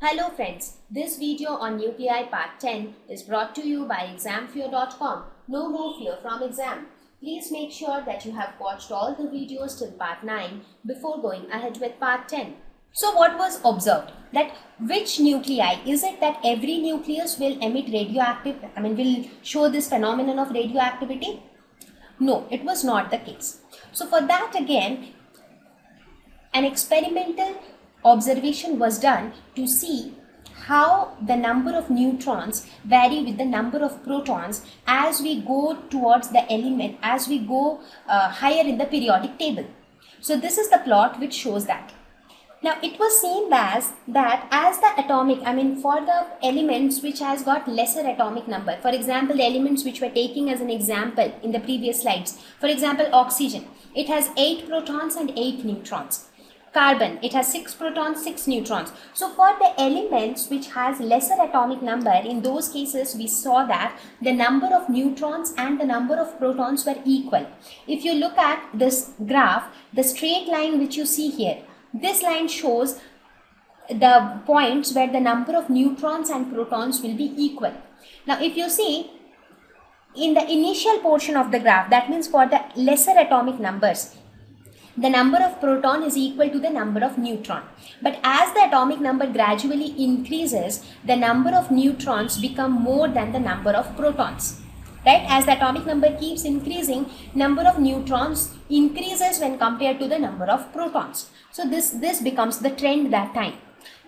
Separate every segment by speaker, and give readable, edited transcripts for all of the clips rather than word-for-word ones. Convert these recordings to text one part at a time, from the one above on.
Speaker 1: Hello friends, this video on nuclei part 10 is brought to you by examfear.com. No more fear from exam. Please make sure that you have watched all the videos till part 9 before going ahead with part 10. So what was observed? That which nuclei, is it that every nucleus will emit will show this phenomenon of radioactivity? No, it was not the case. So for that again, an experimental observation was done to see how the number of neutrons vary with the number of protons as we go towards the element, as we go higher in the periodic table. So this is the plot which shows that. Now it was seen as the atomic, for the elements which has got lesser atomic number, for example the elements which we're taking as an example in the previous slides, for example oxygen, it has 8 protons and 8 neutrons. Carbon, it has 6 protons, 6 neutrons. So for the elements which has lesser atomic number, in those cases we saw that the number of neutrons and the number of protons were equal. If you look at this graph, the straight line which you see here, this line shows the points where the number of neutrons and protons will be equal. Now if you see in the initial portion of the graph, that means for the lesser atomic numbers, the number of proton is equal to the number of neutron. But as the atomic number gradually increases, the number of neutrons become more than the number of protons. Right? As the atomic number keeps increasing, number of neutrons increases when compared to the number of protons. So this becomes the trend that time.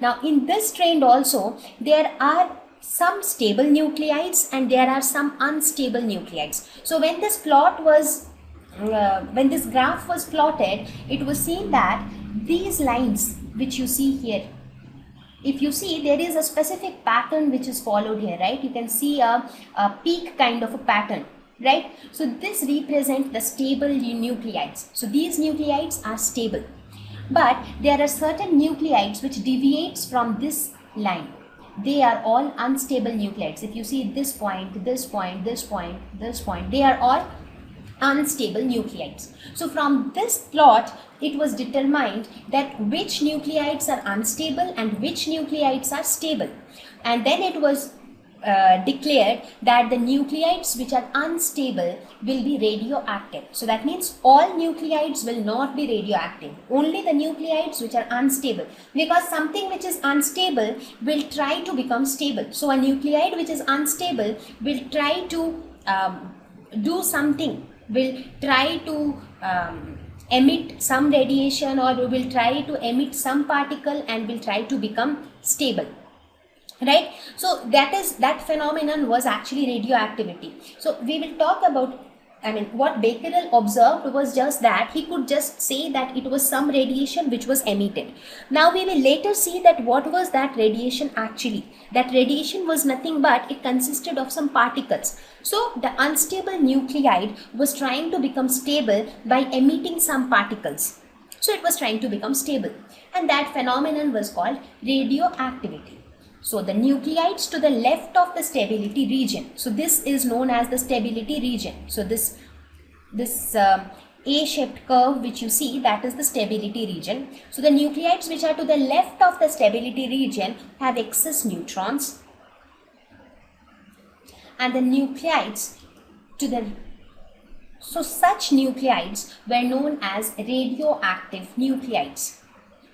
Speaker 1: Now in this trend also, there are some stable nuclides and there are some unstable nuclides. So when this plot was when this graph was plotted, it was seen that these lines which you see here, if you see, there is a specific pattern which is followed here, right? You can see a peak kind of a pattern, right? So this represents the stable nuclides. So these nuclides are stable, but there are certain nuclides which deviates from this line. They are all unstable nuclides. If you see this point, this point, this point, this point, they are all unstable nuclides. So from this plot, it was determined that which nuclides are unstable and which nuclides are stable. And then it was declared that the nuclides which are unstable will be radioactive. So that means all nuclides will not be radioactive, only the nuclides which are unstable, because something which is unstable will try to become stable. So a nuclide which is unstable will try to do something, will try to emit some radiation, or will try to emit some particle and will try to become stable, right? So that phenomenon was actually radioactivity. So we will talk about, what Becquerel observed was just that he could just say that it was some radiation which was emitted. Now we will later see that what was that radiation actually. That radiation was nothing but it consisted of some particles. So the unstable nuclide was trying to become stable by emitting some particles. So it was trying to become stable, and that phenomenon was called radioactivity. So the nuclides to the left of the stability region, so this is known as the stability region. So this A-shaped curve which you see, that is the stability region. So the nuclides which are to the left of the stability region have excess neutrons, and the nuclides to the, so such nuclides were known as radioactive nuclides.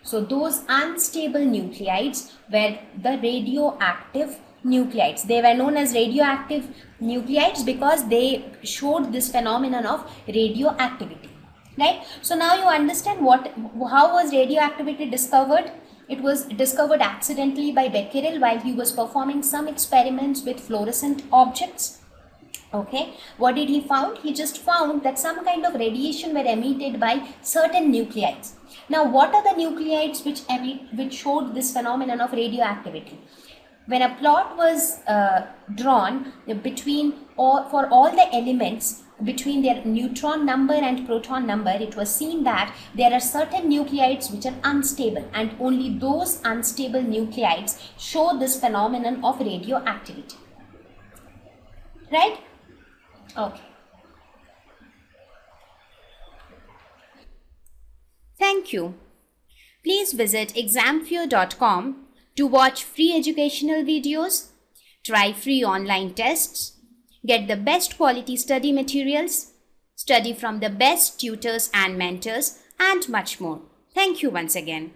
Speaker 1: So those unstable nuclides were the radioactive nuclides. They were known as radioactive nuclides because they showed this phenomenon of radioactivity, right? So now you understand how was radioactivity discovered. It was discovered accidentally by Becquerel while he was performing some experiments with fluorescent objects. Okay, what did he found? He just found that some kind of radiation were emitted by certain nuclides. Now what are the nuclides which showed this phenomenon of radioactivity? When a plot was drawn for all the elements between their neutron number and proton number, it was seen that there are certain nuclides which are unstable, and only those unstable nuclides show this phenomenon of radioactivity, right? Okay. Thank you. Please visit examfear.com
Speaker 2: to watch free educational videos, try free online tests, get the best quality study materials, study from the best tutors and mentors, and much more. Thank you once again.